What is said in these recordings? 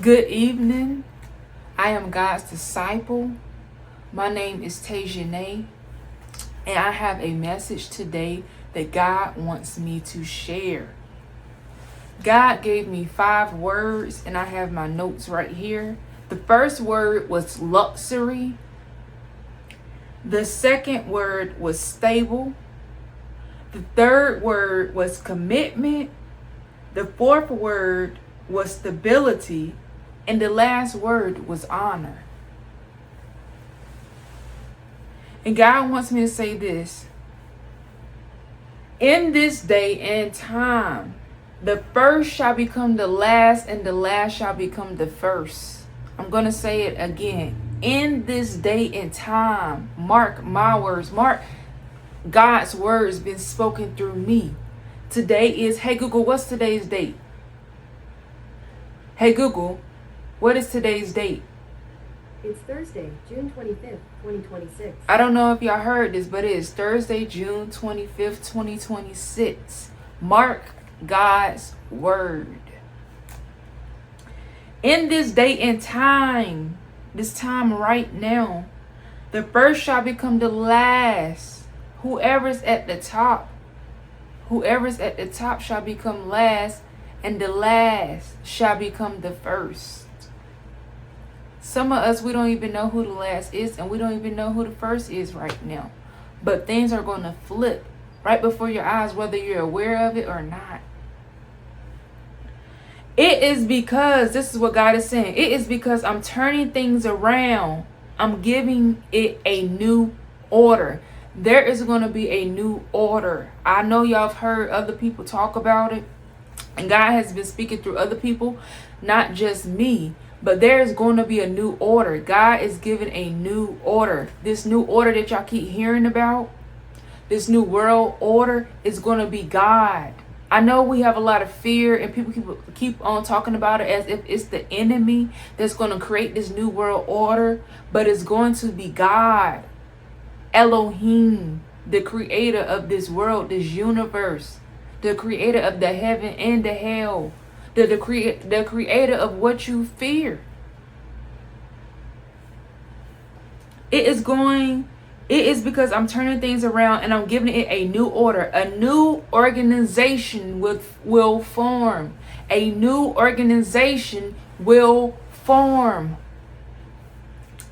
Good evening. I am God's disciple. My name is Tajane, and I have a message today that God wants me to share. God gave me 5 words, and I have my notes right here. The first word was luxury. The second word was stable. The third word was commitment. The fourth word was stability. And the last word was honor. And God wants me to say this. In this day and time, the first shall become the last, and the last shall become the first. I'm going to say it again. In this day and time, mark my words, mark God's words been spoken through me. Today is, hey Google, what's today's date? Hey Google, what is today's date? It's Thursday, June 25th, 2026. I don't know if y'all heard this, but it is Thursday, June 25th, 2026. Mark God's word. In this day and time, this time right now, the first shall become the last. Whoever's at the top shall become last, and the last shall become the first. Some of us, we don't even know who the last is, and we don't even know who the first is right now. But things are going to flip right before your eyes, whether you're aware of it or not. It is because, this is what God is saying, it is because I'm turning things around. I'm giving it a new order. There is going to be a new order. I know y'all have heard other people talk about it, and God has been speaking through other people, not just me. But there is going to be a new order. God is giving a new order. This new order that y'all keep hearing about, this new world order, is going to be God. I know we have a lot of fear, and people keep on talking about it as if it's the enemy that's going to create this new world order. But it's going to be God, Elohim, the creator of this world, this universe, the creator of the heaven and the hell. The creator of what you fear. It is because I'm turning things around and I'm giving it a new order. A new organization will form. A new organization will form.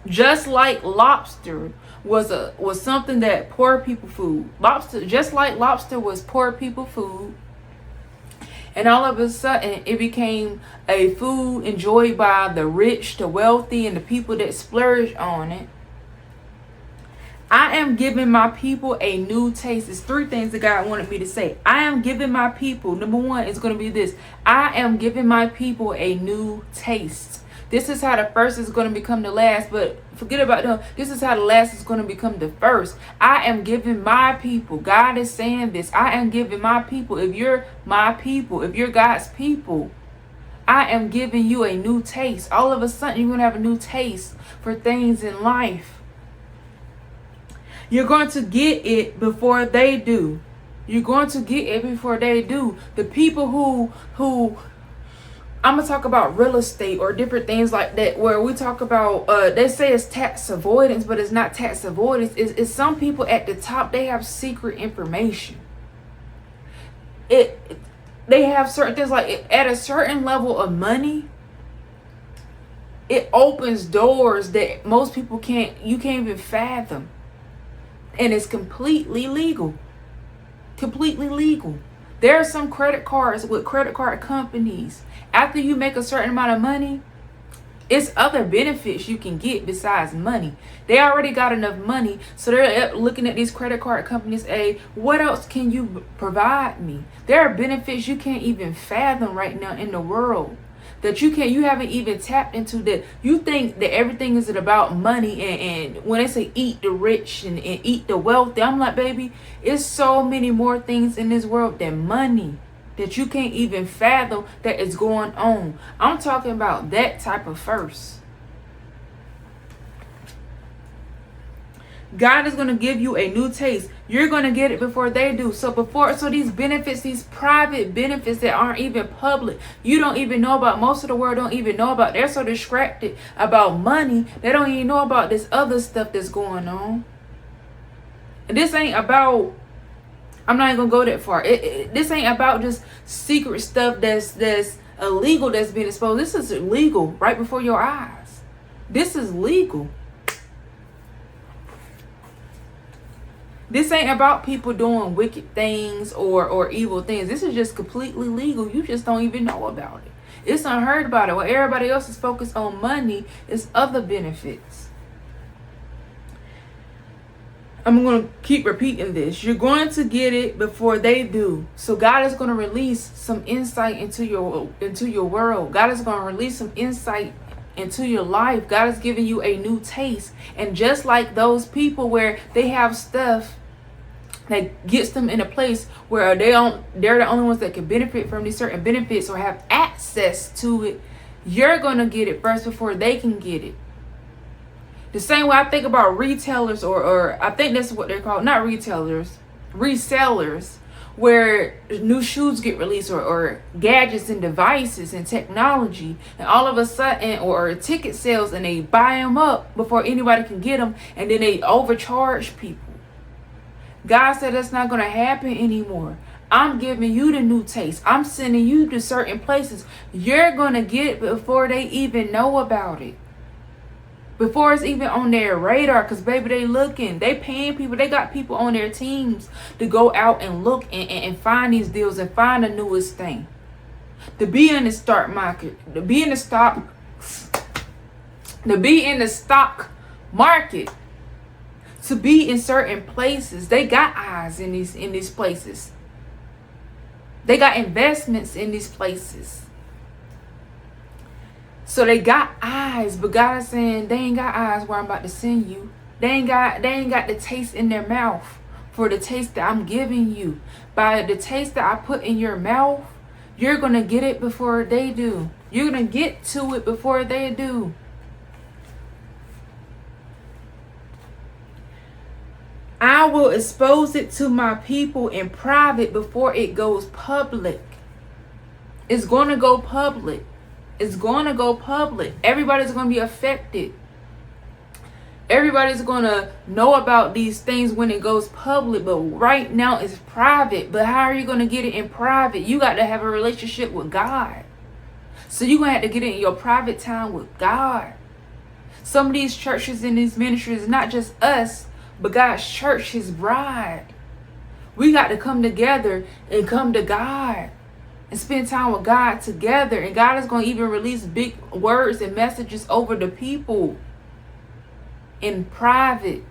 Just like lobster was something that poor people food. Just like lobster was poor people food. And all of a sudden, it became a food enjoyed by the rich, the wealthy, and the people that splurge on it. I am giving my people a new taste. It's 3 things that God wanted me to say. I am giving my people, number 1 is going to be this. I am giving my people a new taste. This is how the first is going to become the last, but forget about them. This is how the last is going to become the first. I am giving my people. God is saying this. I am giving my people. If you're my people, if you're God's people, I am giving you a new taste. All of a sudden, you're going to have a new taste for things in life. You're going to get it before they do. You're going to get it before they do. The people who I'm going to talk about real estate or different things like that, where we talk about, they say it's tax avoidance, but it's not tax avoidance. It's some people at the top, they have secret information. They have certain things like at a certain level of money, it opens doors that most people can't even fathom. And it's completely legal. Completely legal. There are some credit cards with credit card companies. After you make a certain amount of money, it's other benefits you can get besides money. They already got enough money, so they're looking at these credit card companies. What else can you provide me? There are benefits you can't even fathom right now in the world that you haven't even tapped into. That you think that everything is about money, and when they say eat the rich and eat the wealthy, I'm like, baby, it's so many more things in this world than money that you can't even fathom that is going on. I'm talking about that type of first. God is going to give you a new taste. You're going to get it before they do. So these benefits, these private benefits that aren't even public, you don't even know about. Most of the world don't even know about. They're so distracted about money, they don't even know about this other stuff that's going on. And this ain't about, I'm not even going to go that far. This ain't about just secret stuff that's illegal that's being exposed. This is illegal right before your eyes. This is legal. This ain't about people doing wicked things or evil things. This is just completely legal. You just don't even know about it. It's unheard about it. While everybody else is focused on money, it's other benefits. I'm going to keep repeating this. You're going to get it before they do. So God is going to release some insight into your world. God is going to release some insight into your life. God is giving you a new taste. And just like those people where they have stuff that gets them in a place where they're the only ones that can benefit from these certain benefits or have access to it, you're going to get it first before they can get it. The same way I think about retailers, or I think that's what they're called, not retailers, resellers, where new shoes get released or gadgets and devices and technology, and all of a sudden, or ticket sales, and they buy them up before anybody can get them, and then they overcharge people. God said that's not going to happen anymore. I'm giving you the new taste. I'm sending you to certain places. You're going to get it before they even know about it. Before it's even on their radar, because baby, they looking. They paying people. They got people on their teams to go out and look and find these deals and find the newest thing. To be in the stock market. To be in the stock market. To be in certain places. They got eyes in these places. They got investments in these places. So they got eyes, but God is saying they ain't got eyes where I'm about to send you. They ain't got the taste in their mouth for the taste that I'm giving you. By the taste that I put in your mouth, you're going to get it before they do. You're going to get to it before they do. I will expose it to my people in private before it goes public. It's going to go public. It's going to go public. Everybody's going to be affected. Everybody's going to know about these things when it goes public. But right now it's private. But how are you going to get it in private? You got to have a relationship with God. So you're going to have to get it in your private time with God. Some of these churches and these ministries, not just us, but God's church, his bride. We got to come together and come to God and spend time with God together. And God is going to even release big words and messages over the people in private.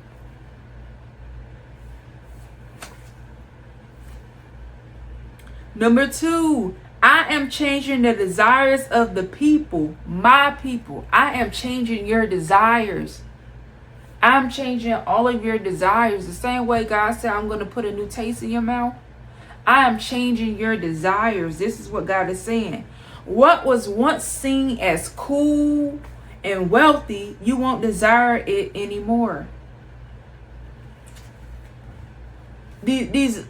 Number 2, I am changing the desires of the people, my people. I am changing your desires. I'm changing all of your desires. The same way God said, I'm going to put a new taste in your mouth. I am changing your desires. This is what God is saying. What was once seen as cool and wealthy, you won't desire it anymore. These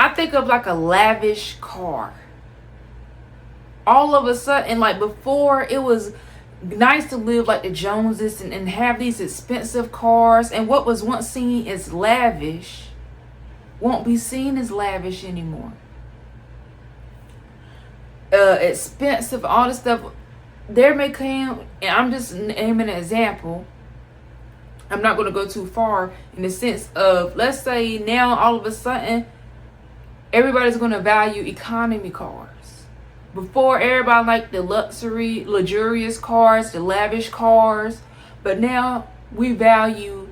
I think of like a lavish car. All of a sudden, like before, it was nice to live like the Joneses and have these expensive cars. And what was once seen as lavish won't be seen as lavish anymore. Expensive, all this stuff. There may come, and I'm just naming an example. I'm not going to go too far in the sense of, let's say now all of a sudden, everybody's going to value economy cars. Before, everybody liked the luxurious cars, the lavish cars. But now we value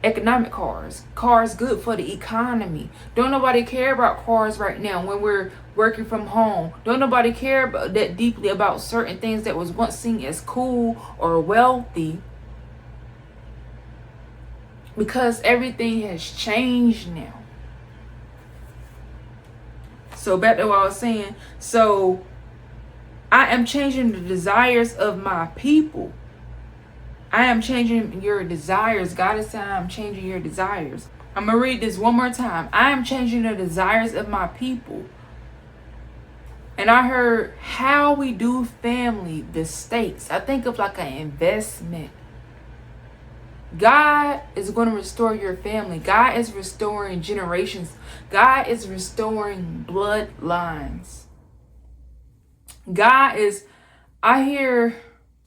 economic cars. Cars good for the economy. Don't nobody care about cars right now when we're working from home. Don't nobody care about that deeply about certain things that was once seen as cool or wealthy. Because everything has changed now. So back to what I was saying. So I am changing the desires of my people. I am changing your desires. God is saying I'm changing your desires. I'm going to read this one more time. I am changing the desires of my people. And I heard how we do family, the stakes. I think of like an investment. God is going to restore your family. God is restoring generations. God is restoring bloodlines. God is, I hear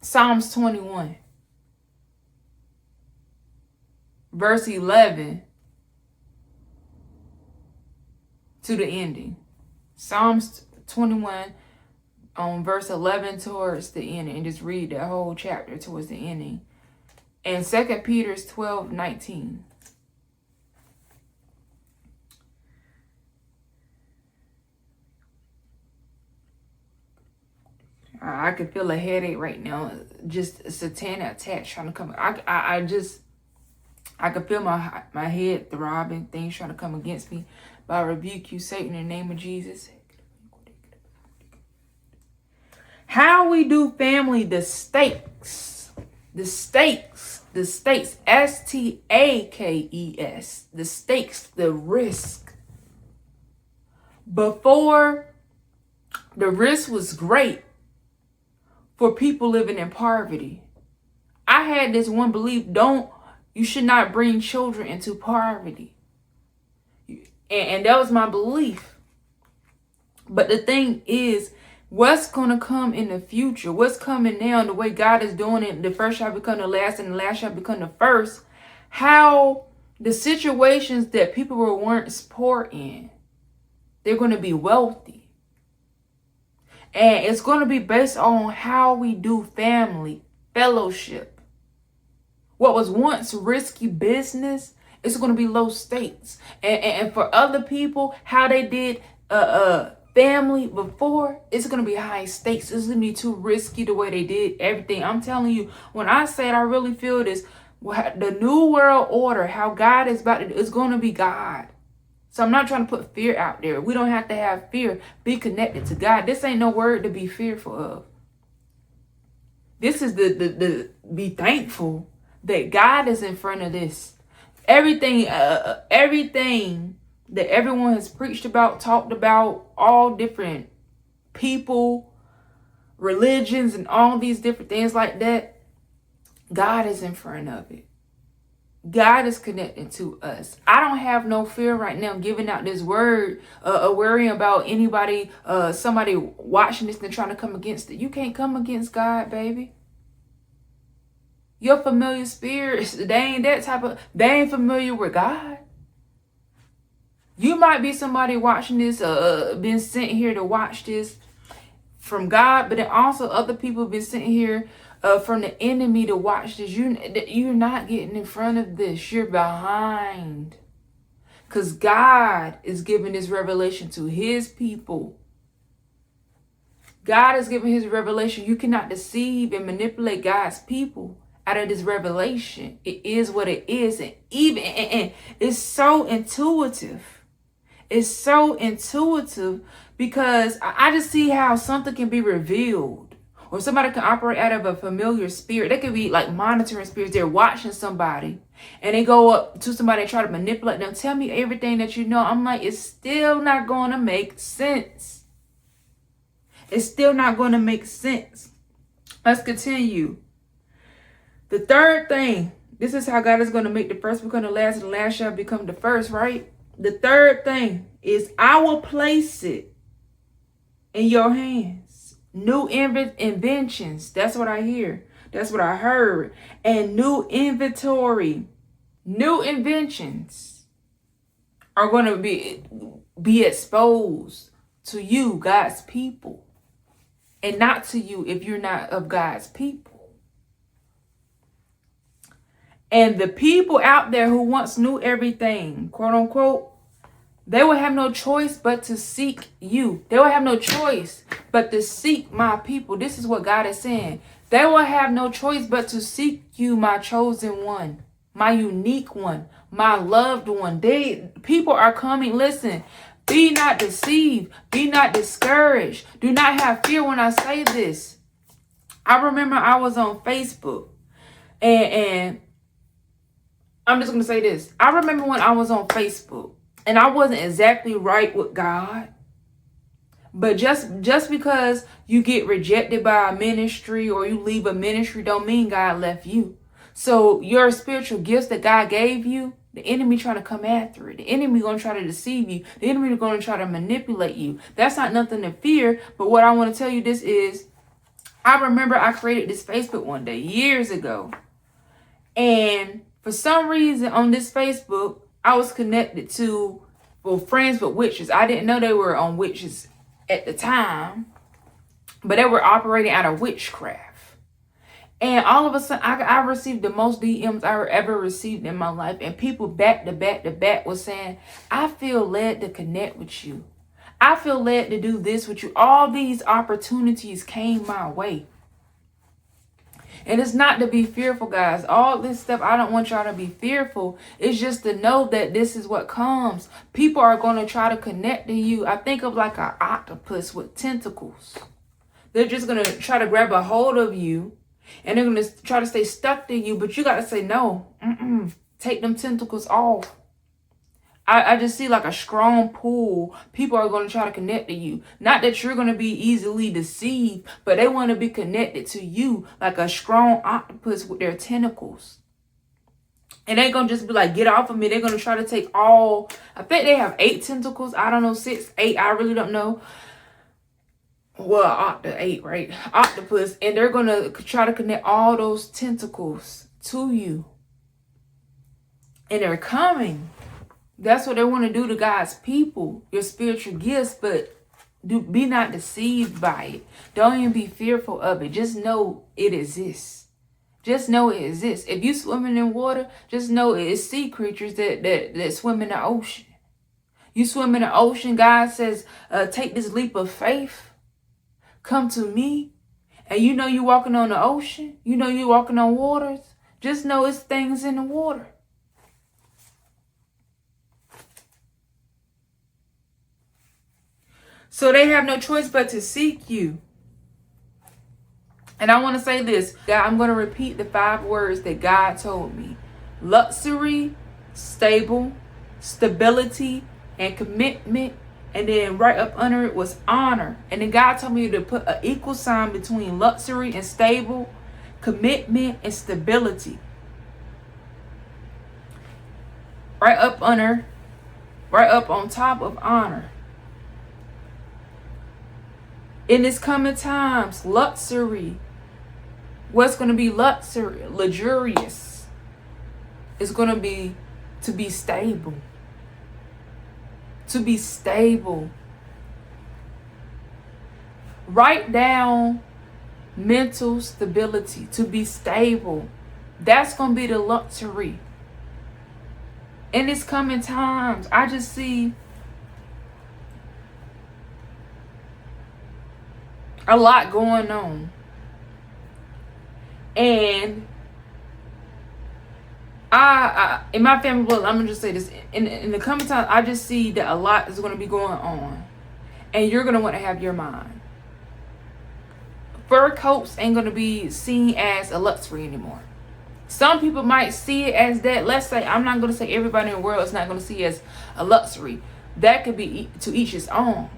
Psalms 21, verse 11 to the ending. Psalms 21 on verse 11 towards the ending. And just read the whole chapter towards the ending. And 2 Peter 12:19. I can feel a headache right now. Just a satanic attack trying to come. I can feel my head throbbing. Things trying to come against me. But I rebuke you, Satan, in the name of Jesus. How we do family, the stakes. The stakes. The stakes. STAKES. The stakes. The risk. Before, the risk was great for people living in poverty. I had this one belief, you should not bring children into poverty. And that was my belief. But the thing is, what's going to come in the future? What's coming now, the way God is doing it, the first shall become the last and the last shall become the first. How the situations that people were once poor in, they're going to be wealthy. And it's going to be based on how we do family, fellowship. What was once risky business, it's going to be low stakes. And for other people, how they did family before, it's going to be high stakes. It's going to be too risky the way they did everything. I'm telling you, when I say it, I really feel this. The new world order, how God is about to, it's going to be God. So I'm not trying to put fear out there. We don't have to have fear. Be connected to God. This ain't no word to be fearful of. This is the be thankful that God is in front of this. Everything that everyone has preached about, talked about, all different people, religions, and all these different things like that, God is in front of it. God is connected to us. I don't have no fear right now giving out this word, worrying about anybody, somebody watching this and trying to come against it. You can't come against God, baby. Your familiar spirits, they ain't familiar with God. You might be somebody watching this, been sent here to watch this from God, but then also other people have been sent here from the enemy to watch this. You're not getting in front of this. You're behind. Because God is giving this revelation to his people. God is giving his revelation. You cannot deceive and manipulate God's people out of this revelation. It is what it is. And it's so intuitive. It's so intuitive because I just see how something can be revealed. Or somebody can operate out of a familiar spirit. They could be like monitoring spirits. They're watching somebody. And they go up to somebody and try to manipulate them. Tell me everything that you know. I'm like, it's still not going to make sense. It's still not going to make sense. Let's continue. The third thing. This is how God is going to make the first become the last and the last shall become the first, right? The third thing is I will place it in your hands. New inventions. That's what I hear. That's what I heard. And new inventory. New inventions are going to be exposed to you, God's people. And not to you if you're not of God's people. And the people out there who once knew everything, quote unquote, they will have no choice but to seek you. They will have no choice but to seek my people. This is what God is saying. They will have no choice but to seek you, my chosen one, my unique one, my loved one. People are coming. Listen, be not deceived. Be not discouraged. Do not have fear when I say this. I remember I was on Facebook And I'm just going to say this. I remember when I was on Facebook and I wasn't exactly right with God. But just because you get rejected by a ministry or you leave a ministry don't mean God left you. So your spiritual gifts that God gave you, the enemy trying to come after it. The enemy going to try to deceive you. The enemy going to try to manipulate you. That's not nothing to fear. But what I want to tell you this is, I remember I created this Facebook one day years ago. And for some reason on this Facebook, I was connected to, friends with witches. I didn't know they were on witches at the time, but they were operating out of witchcraft. And all of a sudden, I received the most DMs I ever received in my life. And people back to back was saying, I feel led to connect with you. I feel led to do this with you. All these opportunities came my way. And it's not to be fearful, guys. All this stuff, I don't want y'all to be fearful. It's just to know that this is what comes. People are going to try to connect to you. I think of like an octopus with tentacles. They're just going to try to grab a hold of you. And they're going to try to stay stuck to you. But you got to say, no. Take them tentacles off. I just see like a strong pull. People are going to try to connect to you. Not that you're going to be easily deceived, but they want to be connected to you like a strong octopus with their tentacles. And they're going to just be like, get off of me. They're going to try to take all, I think they have 8 tentacles. I don't know, 6, 8. I really don't know. Well, 8, right? Octopus. And they're going to try to connect all those tentacles to you. And they're coming. That's what they want to do to God's people, your spiritual gifts, but be not deceived by it. Don't even be fearful of it. Just know it exists. Just know it exists. If you swimming in water, just know it's sea creatures that swim in the ocean. You swim in the ocean, God says, take this leap of faith. Come to me. And you know you're walking on the ocean. You know you're walking on waters. Just know it's things in the water. So they have no choice but to seek you. And I want to say this. God, I'm going to repeat the 5 words that God told me. Luxury, stable, stability, and commitment. And then right up under it was honor. And then God told me to put an equal sign between luxury and stable, commitment and stability. Right up on top of honor. In this coming times, luxury. What's going to be luxury? Luxurious. It's going to be to be stable. To be stable. Write down mental stability. To be stable. That's going to be the luxury. In this coming times, I just see a lot going on. And I in my family blood, I'm gonna just say this. In the coming time, I just see that a lot is gonna be going on. And you're gonna want to have your mind. Fur coats ain't gonna be seen as a luxury anymore. Some people might see it as that. Let's say, I'm not gonna say everybody in the world is not gonna see it as a luxury. That could be to each his own.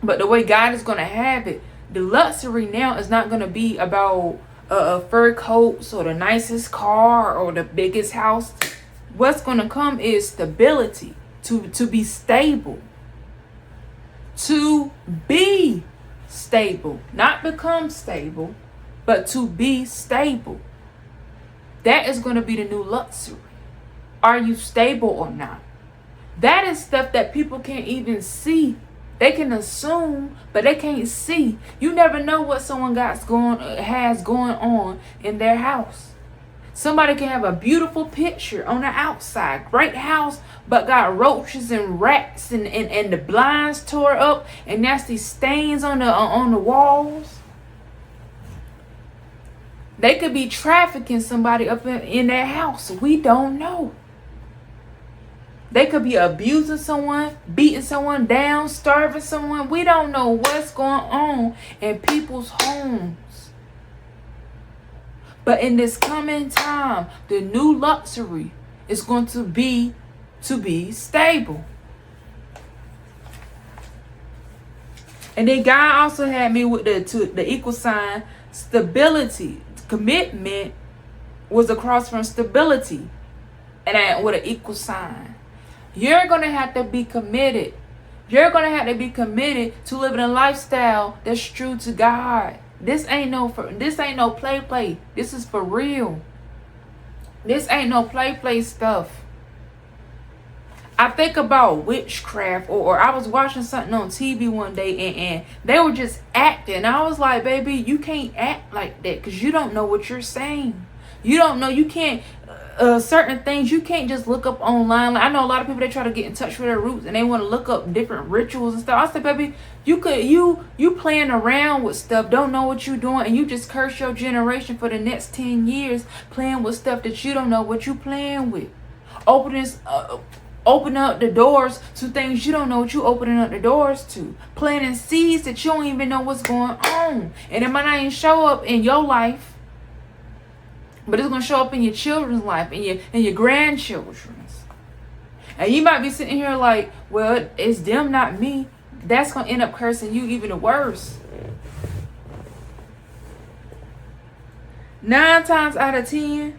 But the way God is going to have it, the luxury now is not going to be about fur coats or the nicest car or the biggest house. What's going to come is stability, to be stable. To be stable. Not become stable, but to be stable. That is going to be the new luxury. Are you stable or not? That is stuff that people can't even see. They can assume, but they can't see. You never know what someone has going on in their house. Somebody can have a beautiful picture on the outside, great house, but got roaches and rats and the blinds tore up and nasty stains on the walls. They could be trafficking somebody up in their house. We don't know. They could be abusing someone, beating someone down, starving someone. We don't know what's going on in people's homes. But in this coming time, the new luxury is going to be stable. And then God also had me with the equal sign stability. Commitment was across from stability, and with an equal sign. You're gonna have to be committed. You're gonna have to be committed to living a lifestyle that's true to God. This ain't no play. This is for real. This ain't no play stuff. I think about witchcraft, or I was watching something on TV one day, and they were just acting. I was like, baby, you can't act like that because you don't know what you're saying. You don't know. You can't certain things you can't just look up online. Like, I know a lot of people, they try to get in touch with their roots and they want to look up different rituals and stuff. I said, baby, you playing around with stuff, don't know what you're doing, and you just curse your generation for the next 10 years playing with stuff that you don't know what you playing with. Open up the doors to things you don't know what you opening up the doors to. Planting seeds that you don't even know what's going on. And it might not even show up in your life, but it's going to show up in your children's life and your grandchildren's. And you might be sitting here like, well, it's them, not me. That's going to end up cursing you even worse. 9 times out of 10,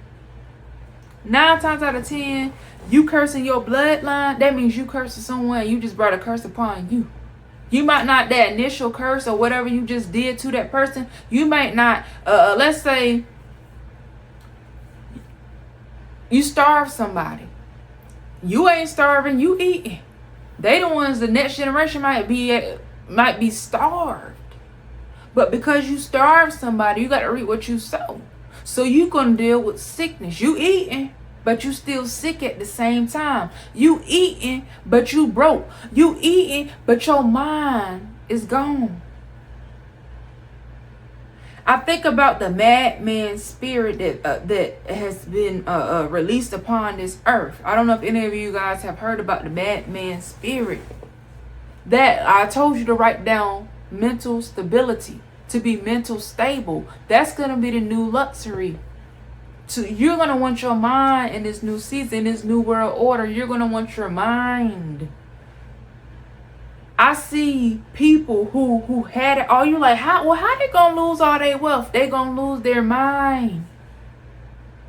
you cursing your bloodline, that means you cursing someone and you just brought a curse upon you. You might not, that initial curse or whatever you just did to that person, you might not, let's say, you starve somebody. You ain't starving, you eating. They the ones, the next generation might be starved. But because you starve somebody, you got to reap what you sow. So you gonna deal with sickness. You eating, but you still sick at the same time. You eating, but you broke. You eating, but your mind is gone. I think about the madman spirit that has been released upon this earth. I don't know if any of you guys have heard about the madman spirit. That I told you to write down mental stability, to be mental stable. That's going to be the new luxury. You're going to want your mind in this new season, this new world order. You're going to want your mind. I see people who had it all. You're like, how they gonna lose all their wealth? They gonna lose their mind.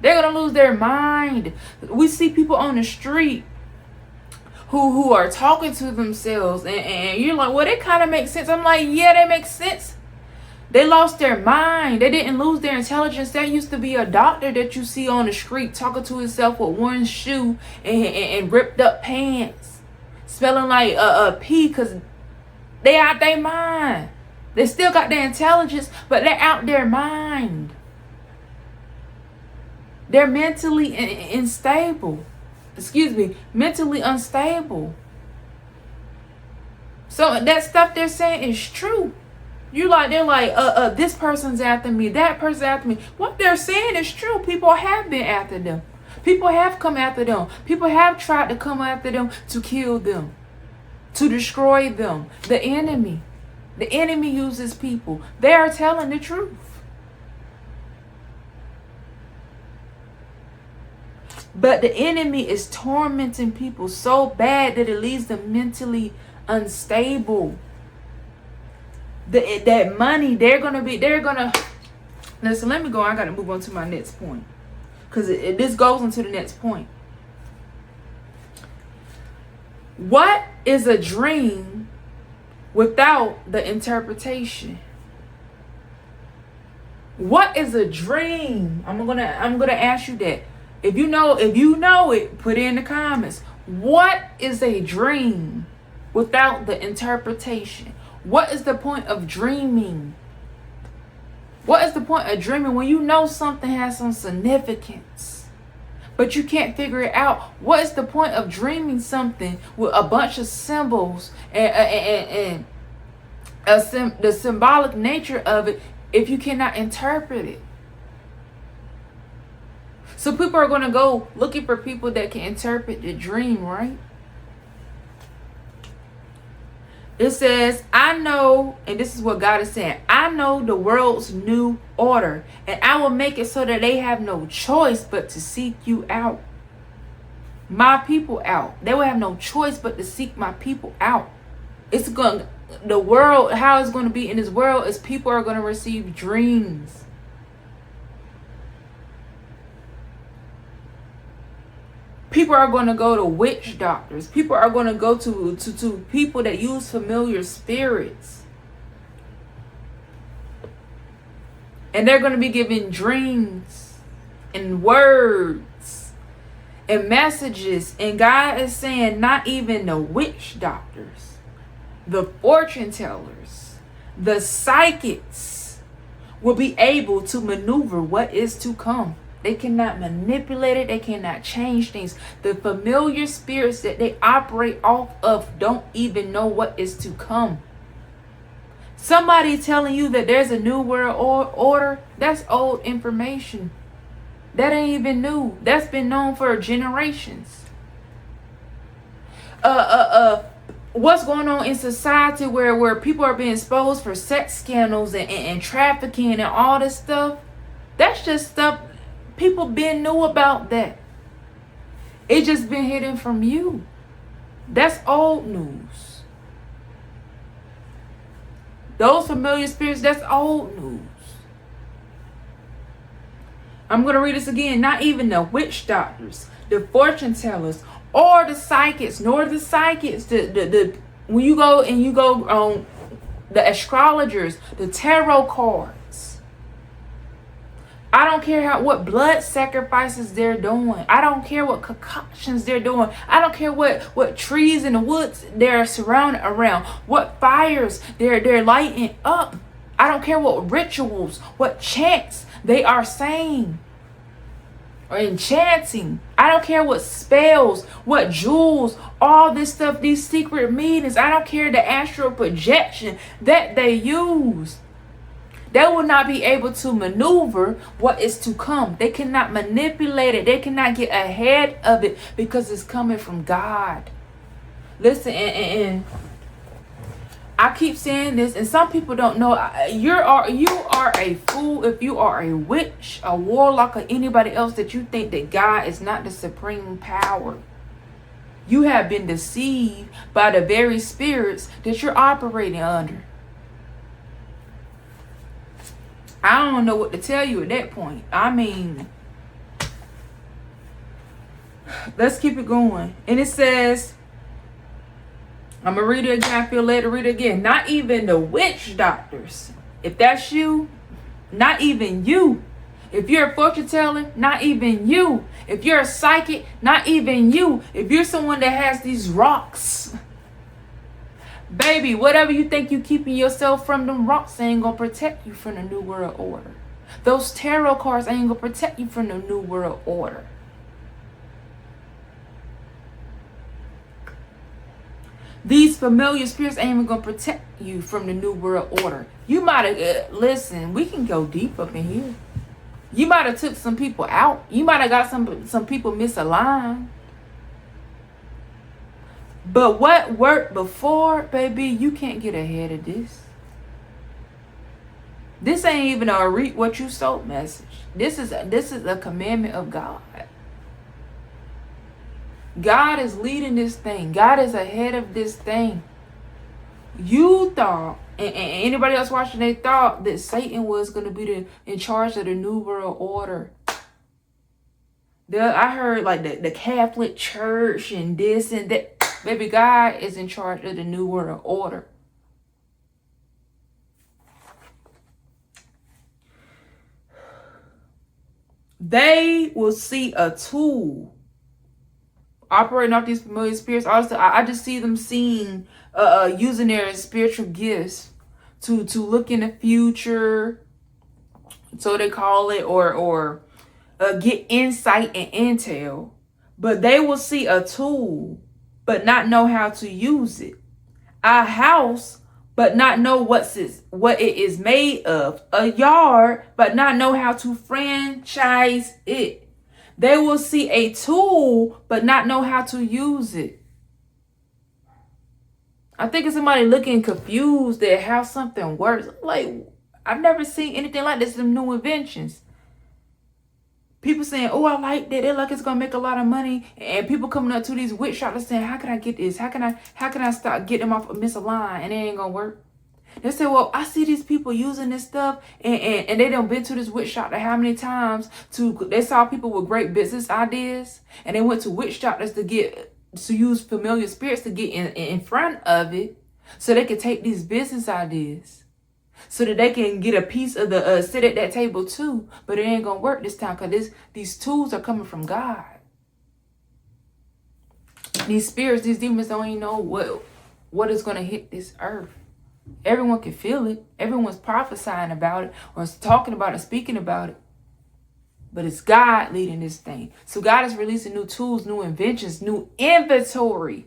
They're gonna lose their mind. We see people on the street who are talking to themselves, and you're like, well, that kind of makes sense. I'm like, yeah, that makes sense. They lost their mind. They didn't lose their intelligence. That used to be a doctor that you see on the street talking to himself with one shoe and ripped up pants, smelling like a pee, because they out their mind. They still got their intelligence, but they're out their mind. They're mentally unstable. Mentally unstable. So that stuff they're saying is true. They're like, this person's after me, that person's after me. What they're saying is true. People have been after them. People have come after them. People have tried to come after them to kill them, to destroy them. The enemy uses people. They are telling the truth. But the enemy is tormenting people so bad that it leaves them mentally unstable. That money, they're gonna listen, let me go. I gotta move on to my next point, because this goes into the next point. What is a dream without the interpretation? What is a dream? I'm gonna ask you that. If you know it, put it in the comments. What is a dream without the interpretation? What is the point of dreaming? What is the point of dreaming when you know something has some significance, but you can't figure it out? What is the point of dreaming something with a bunch of symbols and the symbolic nature of it if you cannot interpret it? So people are going to go looking for people that can interpret the dream, right? It says, I know, and this is what God is saying, I know the world's new order, and I will make it so that they have no choice but to seek you out. My people out. They will have no choice but to seek my people out. It's going, the world, how it's going to be in this world is people are going to receive dreams. People are going to go to witch doctors. People are going to go to people that use familiar spirits. And they're going to be given dreams and words and messages. And God is saying not even the witch doctors, the fortune tellers, the psychics will be able to maneuver what is to come. They cannot manipulate it. They cannot change things. The familiar spirits that they operate off of don't even know what is to come. Somebody telling you that there's a new world order, that's old information. That ain't even new. That's been known for generations. What's going on in society where people are being exposed for sex scandals and trafficking and all this stuff? That's just stuff people been knew about that. It just been hidden from you. That's old news. Those familiar spirits, that's old news. I'm going to read this again. Not even the witch doctors, the fortune tellers, or the psychics, nor the psychics. When you go on the astrologers, the tarot cards. I don't care what blood sacrifices they're doing. I don't care what concoctions they're doing. I don't care what trees in the woods they're surrounded around. What fires they're lighting up. I don't care what rituals, what chants they are saying or enchanting. I don't care what spells, what jewels, all this stuff, these secret meetings. I don't care the astral projection that they use. They will not be able to maneuver what is to come. They cannot manipulate it. They cannot get ahead of it because it's coming from God. Listen, and I keep saying this, and some people don't know. You are a fool if you are a witch, a warlock, or anybody else that you think that God is not the supreme power. You have been deceived by the very spirits that you're operating under. I don't know what to tell you at that point. I mean, let's keep it going. And it says, I'm going to read it again. I feel led to read it again. Not even the witch doctors. If that's you, not even you. If you're a fortune teller, not even you. If you're a psychic, not even you. If you're someone that has these rocks, baby, whatever you think you keeping yourself from, them rocks ain't gonna protect you from the new world order. Those tarot cards ain't gonna protect you from the new world order. These familiar spirits ain't even gonna protect you from the new world order. You might have, listen, we can go deep up in here. You might have took some people out. You might have got some people misaligned. But what worked before, baby, you can't get ahead of this. This ain't even a reap what you sowed message. This is a commandment of God. God is leading this thing. God is ahead of this thing. You thought, and anybody else watching, they thought that Satan was going to be in charge of the new world order. I heard like the Catholic Church and this and that. Baby, God is in charge of the new world order. They will see a tool operating off these familiar spirits. Also, I just see them using their spiritual gifts to look in the future, so they call it, or get insight and intel. But they will see a tool but not know how to use it. A house, but not know what it is made of. A yard, but not know how to franchise it. They will see a tool, but not know how to use it. I think it's somebody looking confused that how something works. Like, I've never seen anything like this in new inventions. People saying, oh, I like that. They're like it's gonna make a lot of money. And people coming up to these witch shops saying, how can I get this? How can I start getting them off of misaligned? And it ain't gonna work. They say, well, I see these people using this stuff and they done been to this witch shop how many times they saw people with great business ideas and they went to witch doctors to use familiar spirits to get in front of it so they could take these business ideas so that they can get a piece of the sit at that table too. But it ain't gonna work this time because these tools are coming from God. These spirits, these demons don't even know what is gonna hit this earth. Everyone can feel it. Everyone's prophesying about it or talking about it, speaking about it. But it's God leading this thing. So God is releasing new tools, new inventions, new inventory.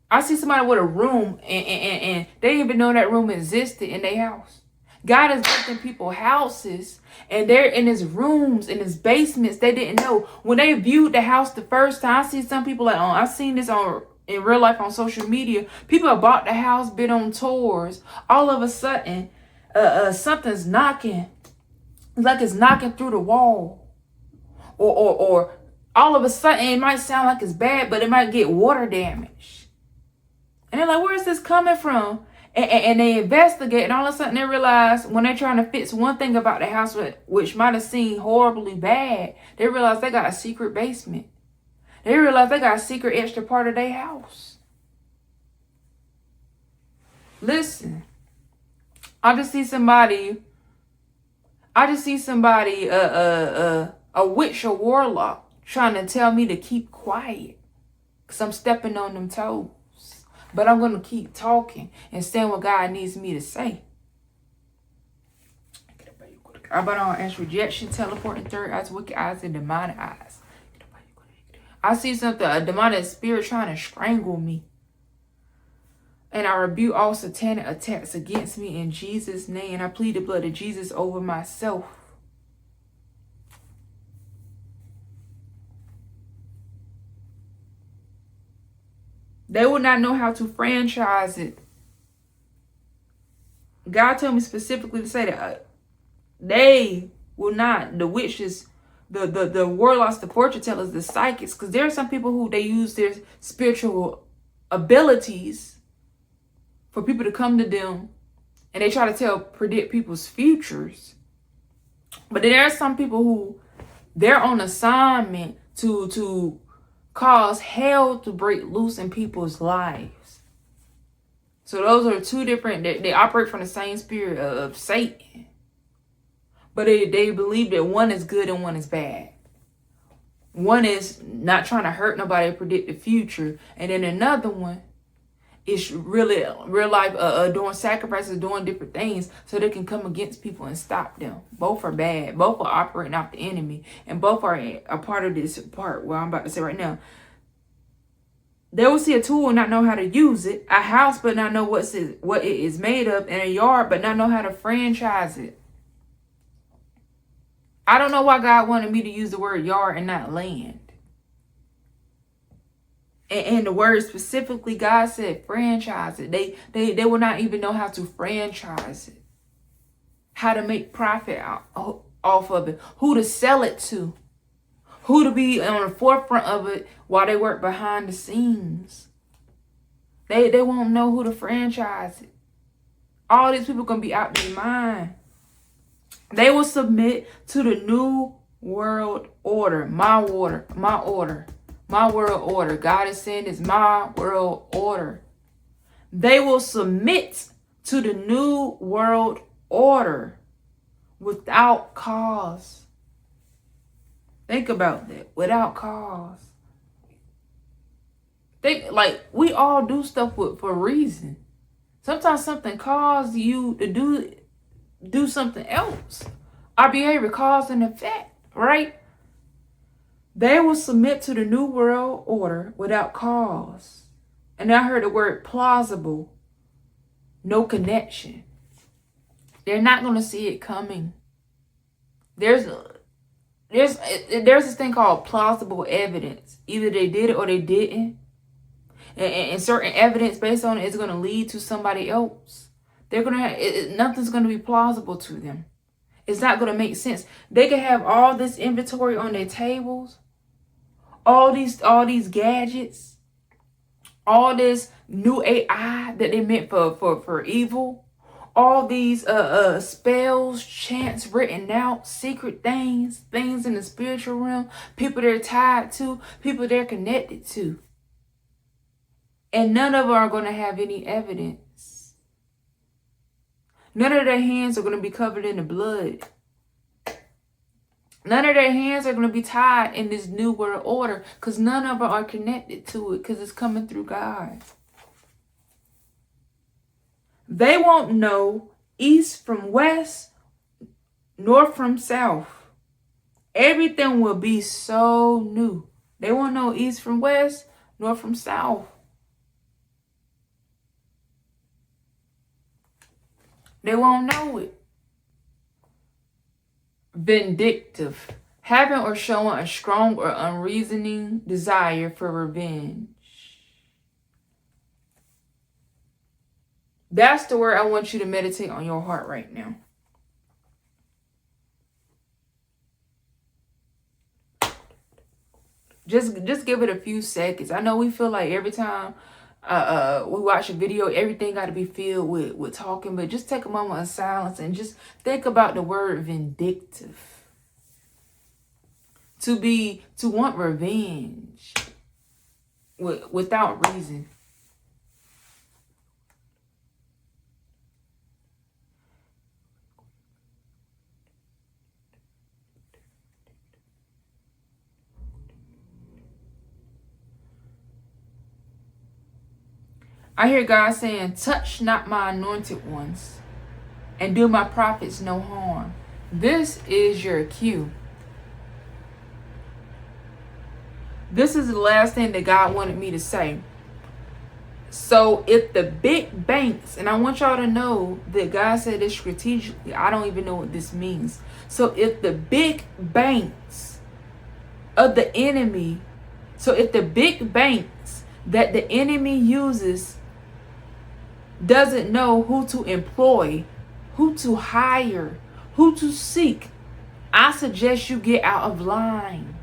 I see somebody with a room and they didn't even know that room existed in their house. God is gifting people houses and they're in his rooms, in his basements. They didn't know. When they viewed the house the first time, I see some people like, I've seen this in real life on social media. People have bought the house, been on tours. All of a sudden, something's knocking. It's like it's knocking through the wall. Or all of a sudden, it might sound like it's bad, but it might get water damage. And they're like, where is this coming from? And they investigate, and all of a sudden they realize when they're trying to fix one thing about the house, which might have seemed horribly bad, they realize they got a secret basement. They realize they got a secret extra part of their house. Listen, I just see somebody, a witch or warlock trying to tell me to keep quiet because I'm stepping on them toes. But I'm going to keep talking and saying what God needs me to say. I about on as rejection, teleporting, third eyes, wicked eyes, and demonic eyes. I see something, a demonic spirit trying to strangle me. And I rebuke all satanic attacks against me in Jesus' name. And I plead the blood of Jesus over myself. They will not know how to franchise it. God told me specifically to say that they will not, the witches, the warlocks, the fortune tellers, the psychics, because there are some people who they use their spiritual abilities for people to come to them and they try to predict people's futures. But then there are some people who they're on assignment to cause hell to break loose in people's lives. So those are two different, they operate from the same spirit of Satan. But they believe that one is good and one is bad. One is not trying to hurt nobody, predict the future. And then another one is really real life doing sacrifices, doing different things so they can come against people and stop them. Both are bad. Both are operating off the enemy. And both are a part of this part where I'm about to say right now. They will see a tool and not know how to use it. A house but not know what it is made of. And a yard but not know how to franchise it. I don't know why God wanted me to use the word yard and not land. And the word specifically, God said franchise it. They will not even know how to franchise it. How to make profit off of it. Who to sell it to. Who to be on the forefront of it while they work behind the scenes. They won't know who to franchise it. All these people going to be out their mind. They will submit to the new world order. My order. My world order. God is saying it's my world order. They will submit to the new world order without cause. Think about that. Without cause. Think like we all do stuff for a reason. Sometimes something causes you to do something else. Our behavior, cause and effect, right? They will submit to the new world order without cause. And I heard the word plausible. No connection. They're not going to see it coming. There's this thing called plausible evidence. Either they did it or they didn't. and certain evidence based on it is going to lead to somebody else. They're going to have, nothing's going to be plausible to them. It's not going to make sense. They can have all this inventory on their tables, all these gadgets, all this new AI that they meant for evil, all these spells, chants written out, secret things in the spiritual realm, people they're tied to, people they're connected to. And none of them are going to have any evidence. None of their hands are going to be covered in the blood. None of their hands are going to be tied in this new world order because none of them are connected to it because it's coming through God. They won't know east from west, north from south. Everything will be so new. They won't know east from west, north from south. They won't know it. Vindictive. Having or showing a strong or unreasoning desire for revenge. That's the word I want you to meditate on your heart right now. Just give it a few seconds. I know we feel like every time we watch a video, everything got to be filled with talking, but just take a moment of silence and just think about the word vindictive. To want revenge without reason. I hear God saying, touch not my anointed ones and do my prophets no harm. This is your cue. This is the last thing that God wanted me to say. So if the big banks, and I want y'all to know that God said this strategically, I don't even know what this means. So if the big banks of the enemy, if the big banks that the enemy uses doesn't know who to employ, who to hire, who to seek, I suggest you get out of line,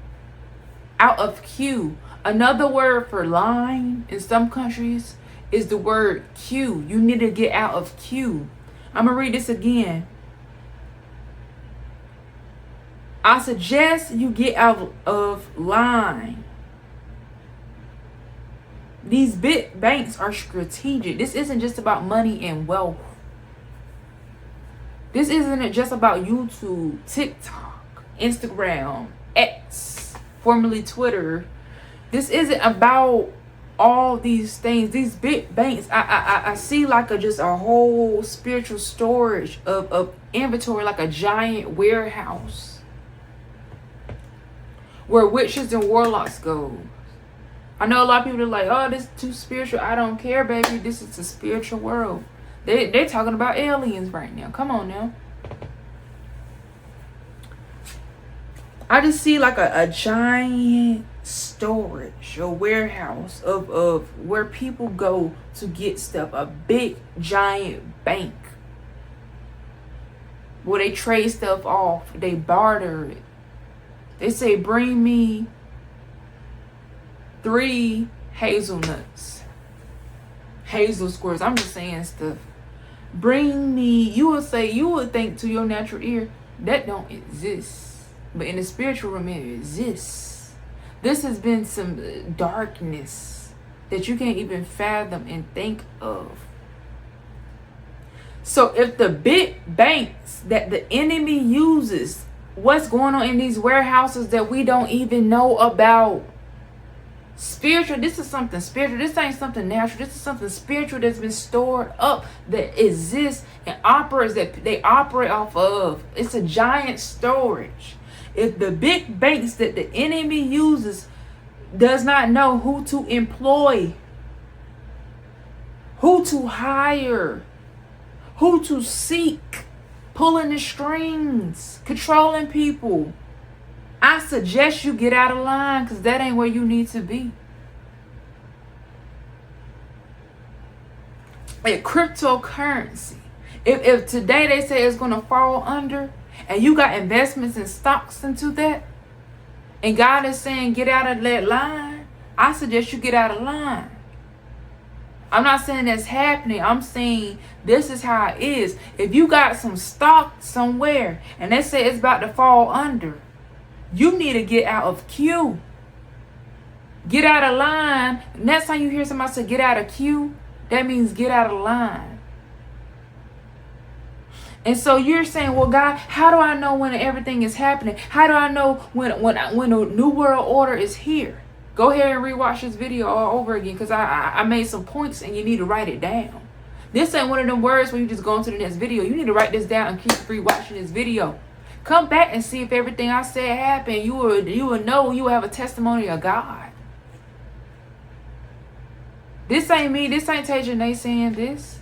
out of queue. Another word for line in some countries is the word queue. You need to get out of queue. I'm going to read this again. I suggest you get out of line. These big banks are strategic. This isn't just about money and wealth. This isn't just about YouTube, TikTok, Instagram, X, formerly Twitter. This isn't about all these things. These big banks, I see like just a whole spiritual storage of inventory, like a giant warehouse where witches and warlocks go. I know a lot of people are like, oh, this is too spiritual. I don't care, baby. This is a spiritual world. They're talking about aliens right now. Come on now. I just see like a giant storage, a warehouse of where people go to get stuff. A big, giant bank where they trade stuff off. They barter it. They say, bring me 3 hazelnuts, hazel squares. I'm just saying stuff. Bring me, you would think to your natural ear, that don't exist. But in the spiritual realm, it exists. This has been some darkness that you can't even fathom and think of. So if the big banks that the enemy uses, what's going on in these warehouses that we don't even know about? Spiritual, this is something spiritual. This ain't something natural. This is something spiritual that's been stored up, that exists and operates, that they operate off of. It's a giant storage. If the big banks that the enemy uses does not know who to employ, who to hire, who to seek, pulling the strings, controlling people, I suggest you get out of line, because that ain't where you need to be. a cryptocurrency. If today they say it's going to fall under, and you got investments and stocks into that, and God is saying get out of that line, I suggest you get out of line. I'm not saying that's happening. I'm saying this is how it is. If you got some stock somewhere and they say it's about to fall under, you need to get out of queue. Get out of line. Next time you hear somebody say get out of queue, that means get out of line. And so you're saying, well, God, how do I know when everything is happening? How do I know when a new world order is here? Go ahead and rewatch this video all over again, because I made some points and you need to write it down. This ain't one of them words where you just go into the next video. You need to write this down and keep rewatching this video. Come back and see if everything I said happened. You will know, you will have a testimony of God. This ain't me. This ain't Tasia Nay saying this.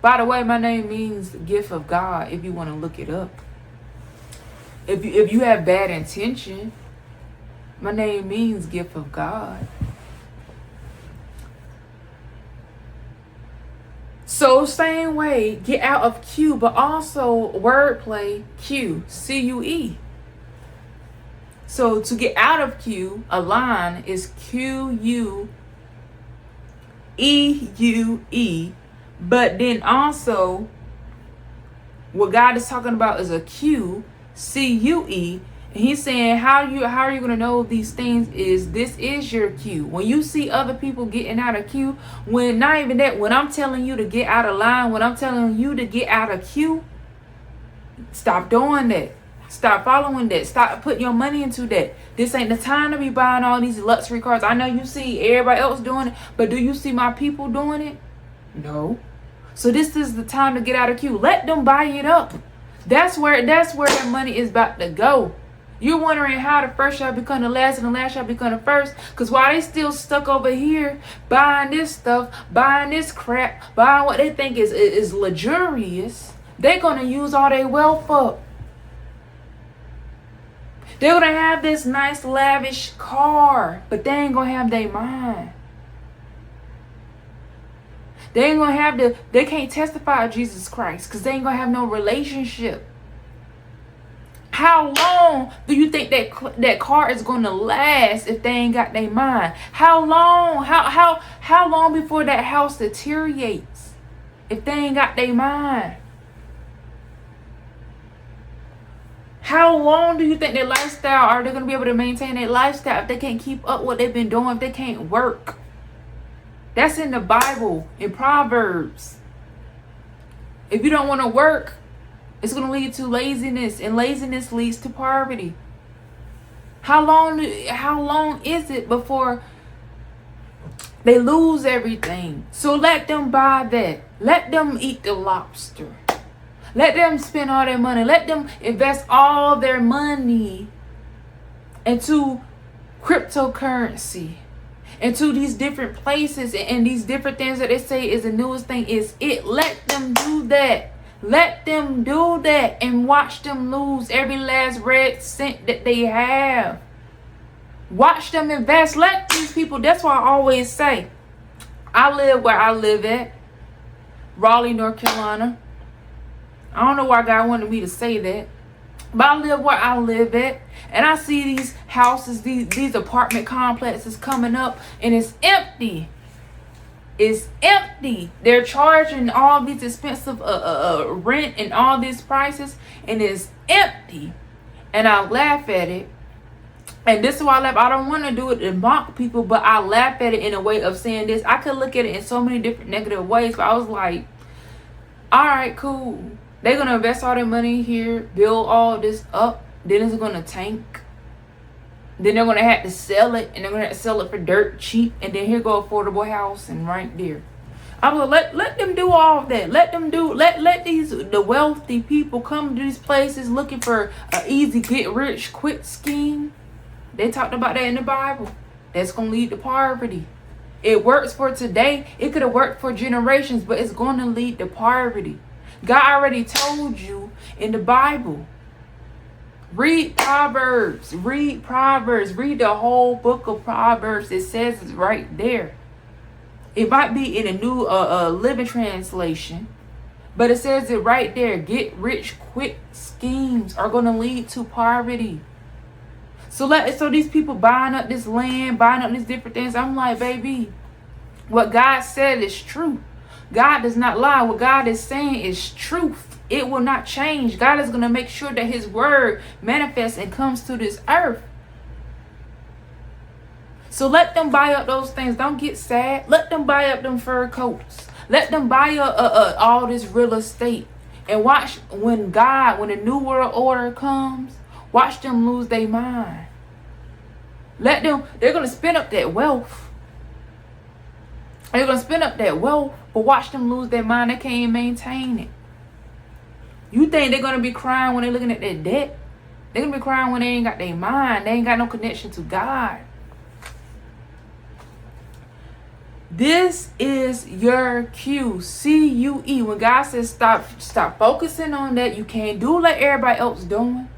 By the way, my name means gift of God if you want to look it up. If you have bad intention, my name means gift of God. So same way, get out of Q, but also wordplay Q, C-U-E. So to get out of Q, a line is Q-U-E-U-E. But then also, what God is talking about is a Q, C-U-E. And he's saying, how are you going to know these things? This is your cue. When you see other people getting out of queue, when not even that, when I'm telling you to get out of line, when I'm telling you to get out of queue, stop doing that. Stop following that. Stop putting your money into that. This ain't the time to be buying all these luxury cars. I know you see everybody else doing it, but do you see my people doing it? No. So this is the time to get out of queue. Let them buy it up. That's where their money is about to go. You're wondering how the first shall become the last and the last shall become the first. Because while they still stuck over here buying this stuff, buying this crap, buying what they think is luxurious, they're going to use all their wealth up. They're going to have this nice lavish car, but they ain't going to have their mind. They ain't going to have they can't testify of Jesus Christ because they ain't going to have no relationship. How long do you think that car is going to last if they ain't got their mind? How long? How long before that house deteriorates if they ain't got their mind? How long do you think their lifestyle, are they going to be able to maintain their lifestyle if they can't keep up what they've been doing, if they can't work? That's in the Bible, in Proverbs. If you don't want to work, it's going to lead to laziness, and laziness leads to poverty. How long is it before they lose everything? So let them buy that. Let them eat the lobster. Let them spend all their money. Let them invest all their money into cryptocurrency, into these different places and these different things that they say is the newest thing is it. Let them do that. Let them do that and watch them lose every last red cent that they have. Watch them invest. Let these people, that's why I always say, I live where I live at, Raleigh, North Carolina. I don't know why God wanted me to say that, but I live where I live at, and I see these houses, these apartment complexes coming up, and it's empty. It's empty. They're charging all these expensive rent and all these prices, and it's empty. And I laugh at it. And this is why I laugh. I don't want to do it to mock people, but I laugh at it in a way of saying this. I could look at it in so many different negative ways, but I was like, all right, cool. They're going to invest all their money here, build all this up, then it's going to tank. Then they're going to have to sell it, and they're going to have to sell it for dirt cheap, and then here go affordable housing right there. I was like, let them do all of that. Let them do, let the wealthy people come to these places looking for an easy get rich quick scheme. They talked about that in the Bible. That's going to lead to poverty. It works for today. It could have worked for generations, but it's going to lead to poverty. God already told you in the Bible. Read Proverbs. Read Proverbs. Read the whole book of Proverbs. It says it's right there. It might be in a new living translation, but it says it right there. Get rich quick schemes are going to lead to poverty. So these people buying up this land, buying up these different things. I'm like, baby, what God said is true. God does not lie. What God is saying is truth. It will not change. God is going to make sure that his word manifests and comes to this earth. So let them buy up those things. Don't get sad. Let them buy up them fur coats. Let them buy up all this real estate. And watch when the new world order comes, watch them lose their mind. They're going to spend up that wealth. They're going to spend up that wealth, but watch them lose their mind. They can't even maintain it. You think they're going to be crying when they're looking at their debt? They're going to be crying when they ain't got their mind. They ain't got no connection to God. This is your cue. C-U-E. When God says stop focusing on that, you can't do like everybody else doing.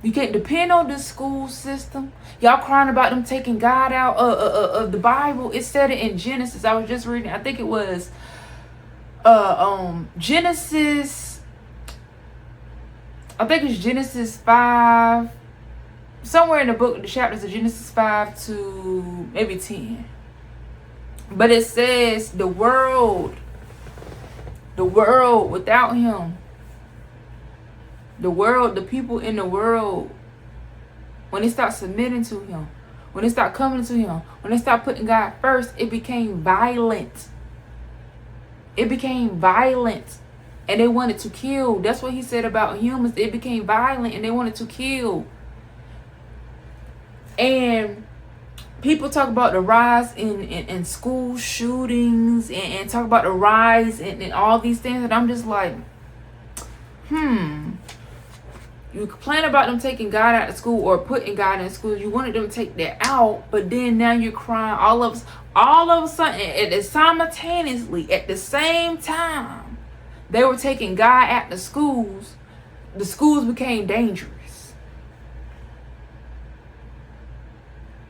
You can't depend on the school system. Y'all crying about them taking God out of the Bible. It said it in Genesis. I was just reading. I think it was Genesis. I think it's Genesis 5. Somewhere in the book, the chapters of Genesis 5 to maybe 10. But it says the world without him, the people in the world, when they start submitting to him, when they start coming to him, when they start putting God first, it became violent. It became violent. And they wanted to kill. That's what he said about humans. It became violent and they wanted to kill. And people talk about the rise in school shootings and talk about the rise in all these things. And I'm just like, You complain about them taking God out of school or putting God in school. You wanted them to take that out, but then now you're crying all of a sudden, simultaneously, at the same time, they were taking God out of schools. The schools became dangerous.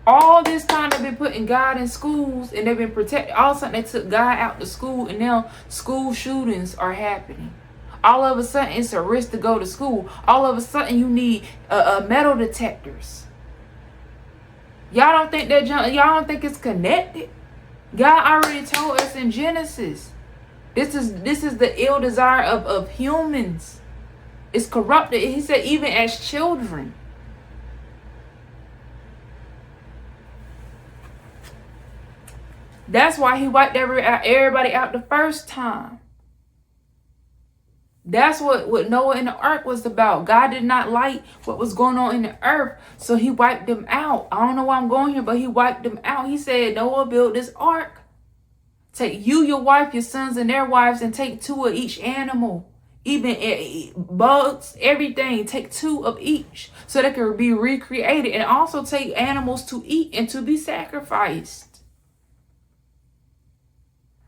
All this time they've been putting God in schools and they've been protected. All of a sudden they took God out of school and now school shootings are happening. All of a sudden it's a risk to go to school. All of a sudden you need metal detectors. Y'all don't think it's connected? God already told us in Genesis. This is the ill desire of humans. It's corrupted. He said even as children. That's why he wiped everybody out the first time. That's what Noah and the ark was about. God did not like what was going on in the earth, so he wiped them out. I don't know why I'm going here, but he wiped them out. He said, Noah, build this ark. Take you, your wife, your sons, and their wives, and take 2 of each animal. Even bugs, everything. Take 2 of each so they can be recreated. And also take animals to eat and to be sacrificed.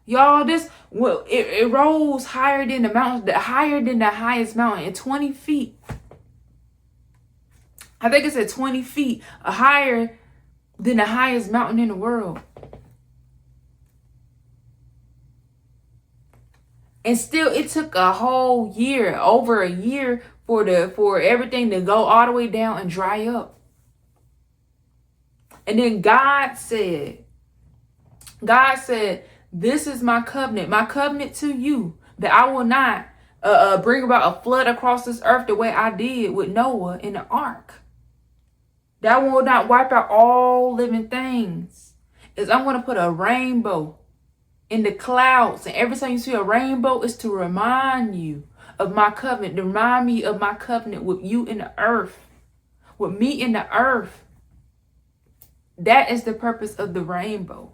Y'all, it rose higher than the mountain, higher than the highest mountain, at 20 feet. I think it's at 20 feet, higher than the highest mountain in the world. And still, it took a whole year, over a year, for everything to go all the way down and dry up. And then God said, this is my covenant to you, that I will not bring about a flood across this earth the way I did with Noah in the ark. That will not wipe out all living things. I'm going to put a rainbow in the clouds. And every time you see a rainbow, it's to remind you of my covenant. To remind me of my covenant with you in the earth. With me in the earth. That is the purpose of the rainbow.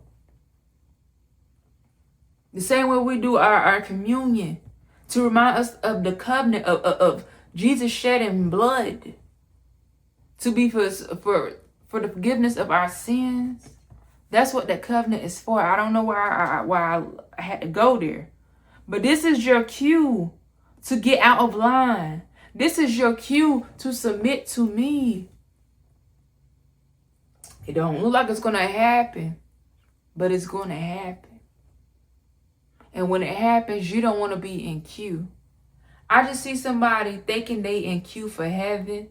The same way we do our communion, to remind us of the covenant of Jesus shedding blood to be for the forgiveness of our sins. That's what that covenant is for. I don't know why I had to go there. But this is your cue to get out of line. This is your cue to submit to me. It don't look like it's going to happen. but it's going to happen. And when it happens, you don't want to be in queue. I just see somebody thinking they in queue for heaven.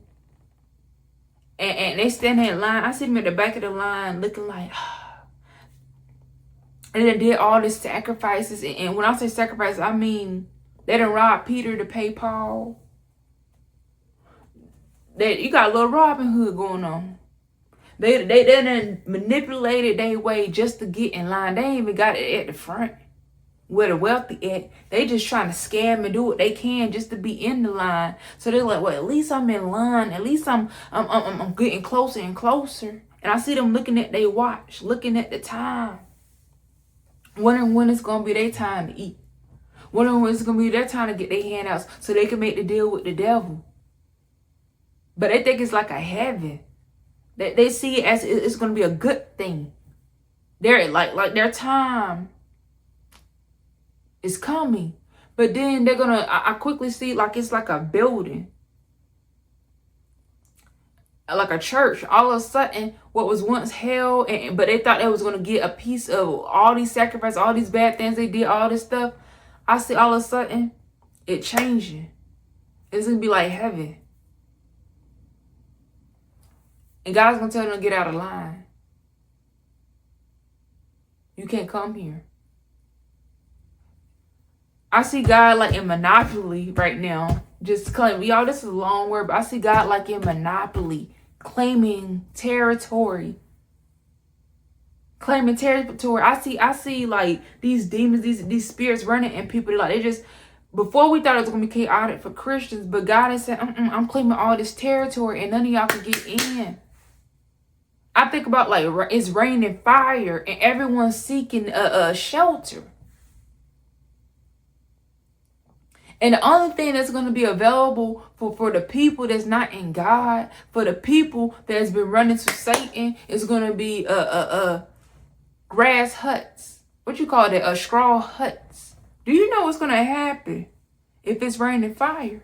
And they stand in line. I see them at the back of the line looking like, and they did all these sacrifices. And when I say sacrifice, I mean they done robbed Peter to pay Paul. You got a little Robin Hood going on. They done manipulated their way just to get in line. They ain't even got it at the front where the wealthy at. They just trying to scam and do what they can just to be in the line. So they're like, well, at least I'm in line. At least I'm getting closer and closer. And I see them looking at their watch, looking at the time, wondering when it's gonna be their time to eat, wondering when it's gonna be their time to get their handouts so they can make the deal with the devil. But they think it's like a heaven. They see it as it's gonna be a good thing. They're like their time is coming. But then they're gonna, I quickly see like it's like a building, like a church. All of a sudden, what was once hell, but they thought they was gonna get a piece of all these sacrifices, all these bad things they did, all this stuff. I see all of a sudden it changing. It's gonna be like heaven. And God's gonna tell them to get out of line. You can't come here. I see God like in Monopoly right now. Just claim, y'all, this is a long word, but I see God like in Monopoly, claiming territory. Claiming territory. I see like these demons, these spirits running and people like they just, before we thought it was gonna be chaotic for Christians, but God has said, I'm claiming all this territory and none of y'all can get in. I think about like it's raining fire and everyone's seeking a shelter. And the only thing that's going to be available for the people that's not in God, for the people that's been running to Satan, is going to be grass huts. What you call that? Straw huts. Do you know what's going to happen if it's raining fire?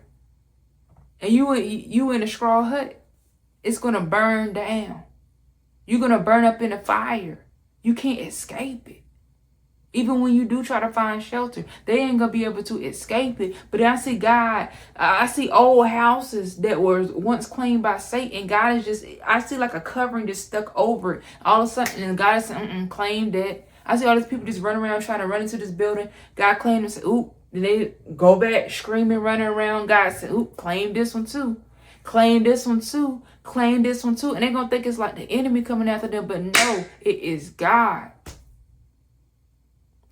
And you in a straw hut? It's going to burn down. You're going to burn up in a fire. You can't escape it. Even when you do try to find shelter, they ain't going to be able to escape it. But I see God, I see old houses that were once claimed by Satan. God is just, I see like a covering just stuck over it. All of a sudden, and God is saying, claim that. I see all these people just running around trying to run into this building. God claimed and said, oop. Then they go back screaming, running around. God said, oop, claim this one too. Claim this one too. Claim this one too. And they're going to think it's like the enemy coming after them. But no, it is God.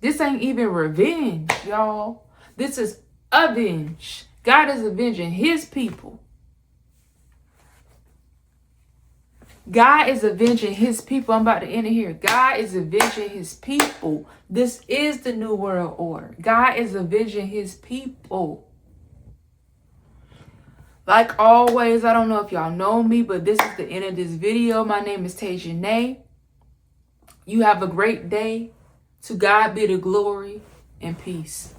This ain't even revenge, y'all. This is avenge. God is avenging his people. God is avenging his people. I'm about to end it here. God is avenging his people. This is the new world order. God is avenging his people. Like always, I don't know if y'all know me, but this is the end of this video. My name is Tajanae. You have a great day. To God be the glory and peace.